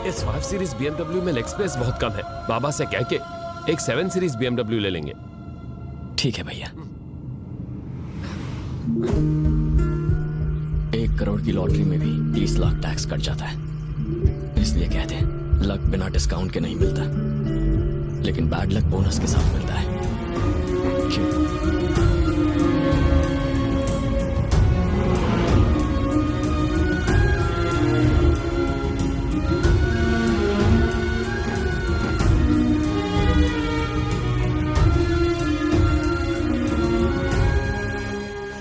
इस 5 series BMW में leg space बहुत कम है। बाबा से कह के एक 7 सीरीज BMW ले लेंगे। ठीक है भैया। 1 करोड़ की लॉटरी में भी 30 लाख टैक्स कट जाता है। इसलिए कहते हैं लक बिना डिस्काउंट के नहीं मिलता, लेकिन बैड लक बोनस के साथ मिलता है। क्यों?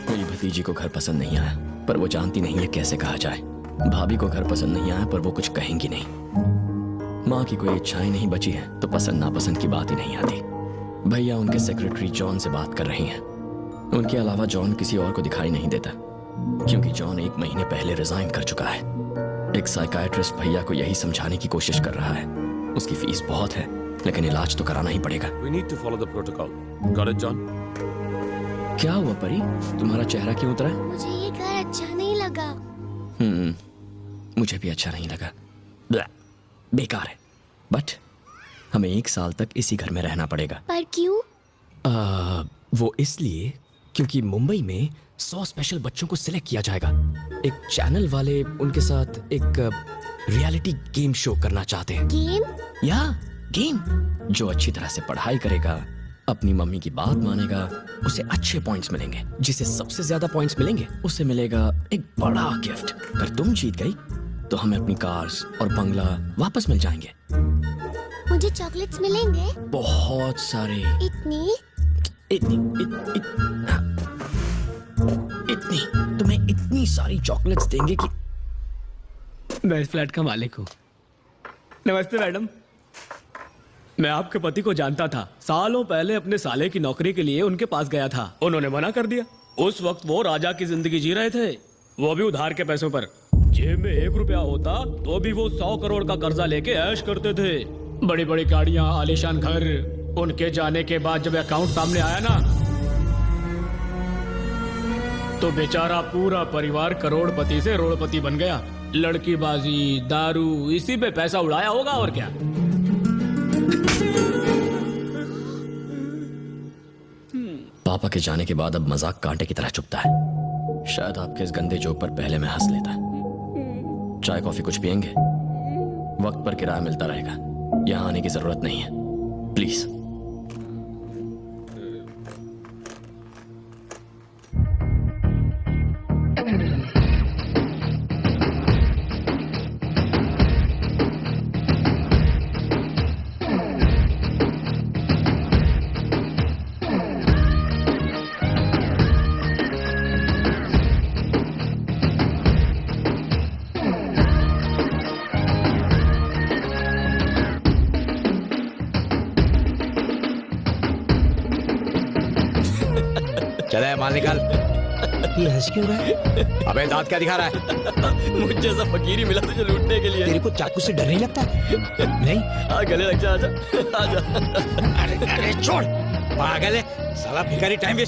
मेरी भतीजी को घर पसंद नहीं आया, पर वो जानती नहीं है कैसे कहा जाए। भाभी को घर पसंद नहीं आया, पर वो कुछ कहेंगी नहीं। माँ की कोई इच्छाएं नहीं बची है तो पसंद नापसंद की बात ही नहीं आती। भैया उनके सेक्रेटरी जॉन से बात कर रही हैं। उनके अलावा जॉन किसी और को दिखाई नहीं देता, क्योंकि जॉन 1 महीने पहले रिजाइन कर चुका है। एक साइकाइट्रिस्ट भैया को यही समझाने की कोशिश कर रहा है। उसकी फीस बहुत है, लेकिन इलाज तो कराना ही पड़ेगा। We need to follow the protocol. Got it, John? क्या हुआ परी, तुम्हारा चेहरा क्यों उतरा है? मुझे ये घर अच्छा नहीं लगा। मुझे भी अच्छा नहीं लगा। बेकार है, बट हमें 1 साल तक इसी घर में रहना पड़ेगा। पर क्यों? वो इसलिए क्योंकि मुंबई में 100 स्पेशल बच्चों को सिलेक्ट किया जाएगा। एक चैनल वाले उनके साथ एक रियलिटी गेम शो करना चाहते हैं। गेम? या गेम जो अच्छी तरह से पढ़ाई करेगा, अपनी मम्मी की बात मानेगा, उसे अच्छे पॉइंट्स मिलेंगे। जिसे सबसे ज्यादा पॉइंट्स मिलेंगे उसे मिलेगा एक बड़ा गिफ्ट। अगर तुम जीत गई तो हमें अपनी कार्स और बंगला वापस मिल जाएंगे। मुझे चॉकलेट्स मिलेंगे? बहुत सारे। इतनी? इतनी तुम्हें इतनी सारी चॉकलेट्स देंगे कि मैं इस फ्लैट का मालिक हूँ। नमस्ते मैडम। मैं आपके पति को जानता था। सालों पहले अपने साले की नौकरी के लिए उनके पास गया था। उन्होंने मना कर दिया। उस वक्त वो राजा की जिंदगी जी रहे थे, वो भी उधार के पैसों पर। जेब में 1 रुपया होता तो भी वो 100 करोड़ का कर्जा लेके ऐश करते थे। बड़ी बड़ी गाड़ियां, आलीशान घर। उनके जाने के बाद जब अकाउंट सामने आया ना, तो बेचारा पूरा परिवार करोड़पति से रोड़पति बन गया। लड़कीबाजी, दारू, इसी पे पैसा उड़ाया होगा और क्या। पापा के जाने के बाद अब मजाक कांटे की तरह चुभता है। शायद आपके इस गंदे जोक पर पहले मैं हंस लेता। चाय कॉफी कुछ पियेंगे? वक्त पर किराया मिलता रहेगा, यहाँ आने की जरूरत नहीं है, प्लीज। चले माल निकाल। ये हंस क्यों रहा है? अबे दांत क्या दिखा रहा है? मुझे जैसा फकीर ही मिला तुझे लूटने के लिए। तेरे को चाकू से डर नहीं लगता? नहीं? गले लग जा, आजा आजा। अरे छोड़, पागल है साला, भिखारी टाइम वेस्ट